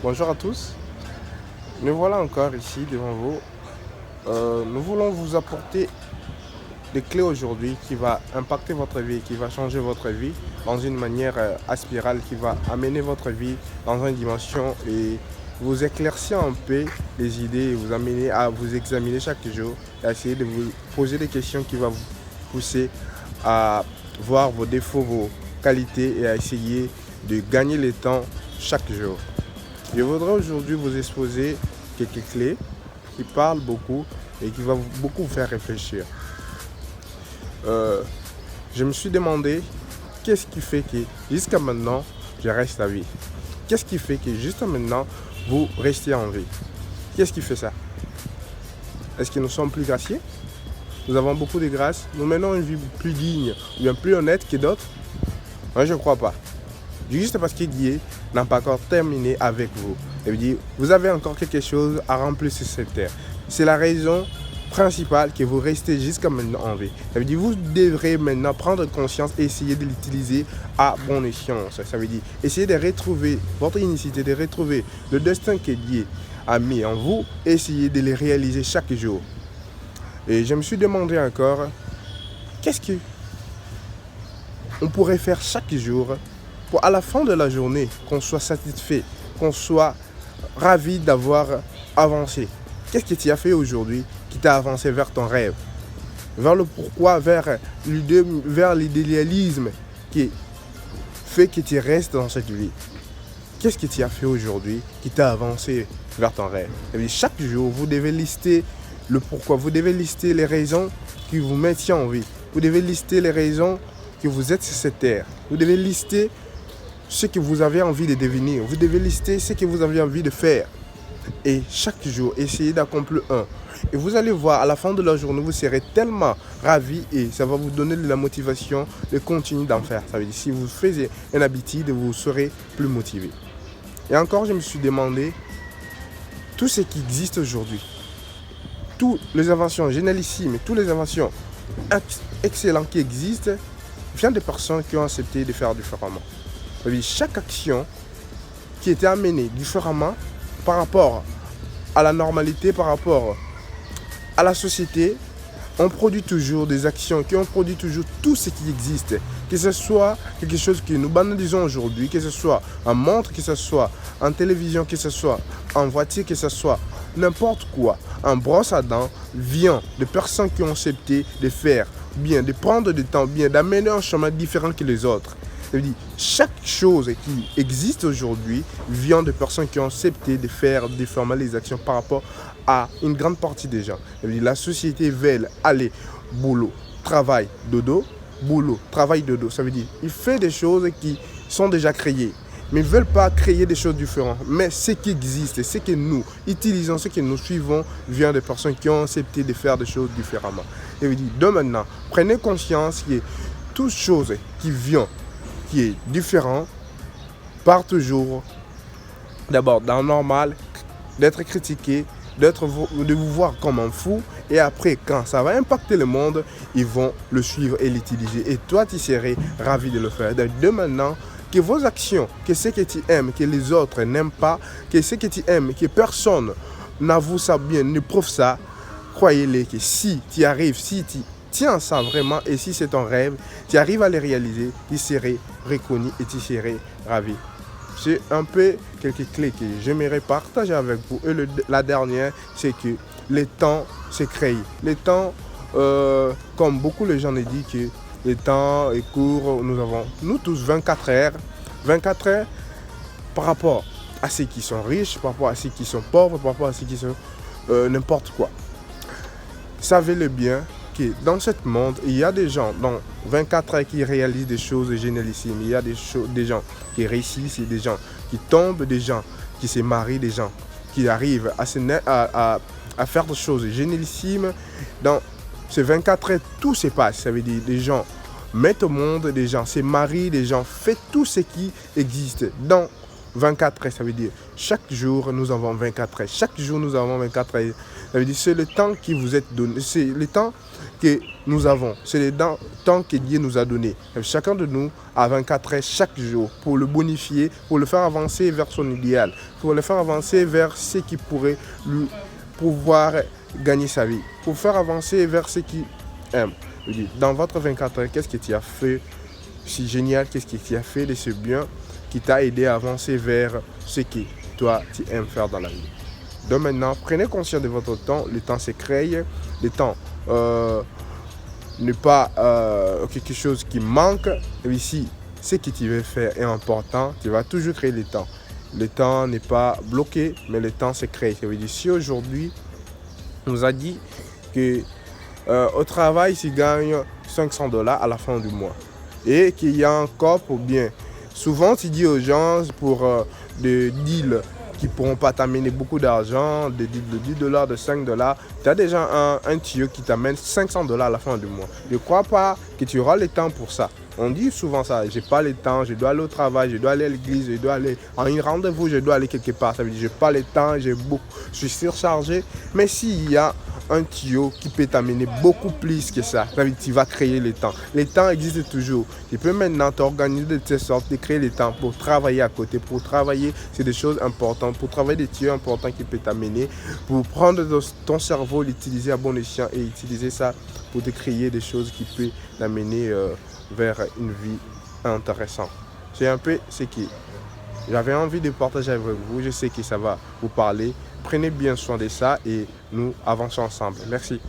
Bonjour à tous, nous voilà encore ici devant vous. Nous voulons vous apporter des clés aujourd'hui qui va impacter votre vie, qui va changer votre vie dans une manière aspirale, qui va amener votre vie dans une dimension et vous éclaircir un peu les idées et vous amener à vous examiner chaque jour et à essayer de vous poser des questions qui vont vous pousser à voir vos défauts, vos qualités et à essayer de gagner le temps chaque jour. Je voudrais aujourd'hui vous exposer quelques clés qui parlent beaucoup et qui vont beaucoup vous faire réfléchir. Je me suis demandé qu'est-ce qui fait que jusqu'à maintenant je reste à vie. Qu'est-ce qui fait que jusqu'à maintenant vous restez en vie? Qu'est-ce qui fait ça? Est-ce que nous sommes plus gracieux? Nous avons beaucoup de grâce? Nous menons une vie plus digne ou bien plus honnête que d'autres? Moi je ne crois pas. Juste parce que Dieu n'a pas encore terminé avec vous. Il dit, vous avez encore quelque chose à remplir sur cette terre. C'est la raison principale que vous restez jusqu'à maintenant en vie. Ça veut dire vous devrez maintenant prendre conscience et essayer de l'utiliser à bon escient. Ça veut dire essayer de retrouver votre unicité, de retrouver le destin que Dieu a mis en vous, essayer de le réaliser chaque jour. Et je me suis demandé encore, qu'est-ce qu'on pourrait faire chaque jour pour à la fin de la journée, qu'on soit satisfait, qu'on soit ravi d'avoir avancé. Qu'est-ce que tu as fait aujourd'hui qui t'a avancé vers ton rêve, vers le pourquoi, vers l'idéalisme qui fait que tu restes dans cette vie? Qu'est-ce que tu as fait aujourd'hui qui t'a avancé vers ton rêve? Et chaque jour, vous devez lister le pourquoi, vous devez lister les raisons qui vous maintiennent en vie, vous devez lister les raisons que vous êtes sur cette terre, vous devez lister ce que vous avez envie de devenir. Vous devez lister ce que vous avez envie de faire. Et chaque jour, essayez d'accomplir un. Et vous allez voir, à la fin de la journée, vous serez tellement ravis et ça va vous donner de la motivation de continuer d'en faire. Ça veut dire, si vous faites une habitude, vous serez plus motivé. Et encore, je me suis demandé, tout ce qui existe aujourd'hui, toutes les inventions génialissimes, toutes les inventions excellentes qui existent, viennent des personnes qui ont accepté de faire différemment. Chaque action qui était amenée différemment par rapport à la normalité, par rapport à la société, on produit toujours des actions qui ont produit toujours tout ce qui existe. Que ce soit quelque chose que nous banalisons aujourd'hui, que ce soit en montre, que ce soit en télévision, que ce soit en voiture, que ce soit n'importe quoi. Un brosse à dents vient de personnes qui ont accepté de faire bien, de prendre du temps bien, d'amener un chemin différent que les autres. Chaque chose qui existe aujourd'hui vient de personnes qui ont accepté de faire différemment les actions par rapport à une grande partie des gens. La société veut aller boulot, travail, dodo, boulot, travail, dodo. Ça veut dire il fait des choses qui sont déjà créées, mais ils ne veulent pas créer des choses différentes. Mais ce qui existe, ce que nous utilisons, ce que nous suivons, vient de personnes qui ont accepté de faire des choses différemment. Et vous dites, de maintenant, prenez conscience que toute chose qui vient, qui est différent, part toujours d'abord dans le normal, d'être critiqué, de vous voir comme un fou, et après quand ça va impacter le monde, ils vont le suivre et l'utiliser, et toi tu serais ravi de le faire. Donc de maintenant, que vos actions, que ce que tu aimes, que les autres n'aiment pas, que ce que tu aimes, que personne n'avoue ça bien, ne prouve ça, croyez-le que si tu arrives, si tu tiens ça vraiment, et si c'est ton rêve, tu arrives à le réaliser, tu serais reconnu et tu serais ravi. C'est un peu quelques clés que j'aimerais partager avec vous. Et la dernière, c'est que le temps se crée. Le temps, comme beaucoup de gens le disent, que le temps est court. Nous avons, nous tous, 24 heures. 24 heures par rapport à ceux qui sont riches, par rapport à ceux qui sont pauvres, par rapport à ceux qui sont n'importe quoi. Savez-le bien, que dans ce monde, il y a des gens dans 24 heures qui réalisent des choses génialissimes. Il y a des gens qui réussissent, des gens qui tombent, des gens qui se marient, des gens qui arrivent à faire des choses génialissimes. Dans ces 24 heures, tout se passe. Ça veut dire des gens mettent au monde, des gens se marient, des gens font tout ce qui existe dans 24 heures, ça veut dire chaque jour nous avons 24 heures. Chaque jour nous avons 24 heures. Ça veut dire c'est le temps qui vous est donné, c'est le temps que nous avons, c'est le temps que Dieu nous a donné. Chacun de nous a 24 heures chaque jour pour le bonifier, pour le faire avancer vers son idéal, pour le faire avancer vers ce qui pourrait lui pouvoir gagner sa vie, pour faire avancer vers ce qu'il aime. Dans votre 24 heures, qu'est-ce que tu as fait si génial, qu'est-ce que tu as fait de ce bien qui t'a aidé à avancer vers ce que toi tu aimes faire dans la vie. Donc maintenant, prenez conscience de votre temps, le temps se crée, le temps n'est pas quelque chose qui manque. Et ici, ce que tu veux faire est important, tu vas toujours créer le temps. Le temps n'est pas bloqué, mais le temps se crée. Ça veut dire si aujourd'hui, on nous a dit que au travail, tu gagnes $500 à la fin du mois. Et qu'il y a encore pour bien. Souvent, tu dis aux gens pour des deals qui ne pourront pas t'amener beaucoup d'argent, des deals de $10, de $5, tu as déjà un tuyau qui t'amène $500 à la fin du mois. Je ne crois pas que tu auras le temps pour ça. On dit souvent ça, j'ai pas le temps, je dois aller au travail, je dois aller à l'église, je dois aller à un rendez-vous, je dois aller quelque part. Ça veut dire j'ai pas le temps, je suis surchargé. Mais s'il y a un tuyau qui peut t'amener beaucoup plus que ça, ça veut dire que tu vas créer le temps. Le temps existe toujours. Tu peux maintenant t'organiser de telle sorte de créer le temps pour travailler à côté, pour travailler sur des choses importantes, pour travailler des tuyaux importants qui peuvent t'amener, pour prendre ton cerveau, l'utiliser à bon escient et utiliser ça pour te créer des choses qui peuvent t'amener vers une vie intéressante. C'est un peu ce que j'avais envie de partager avec vous. Je sais que ça va vous parler. Prenez bien soin de ça et nous avançons ensemble. Merci.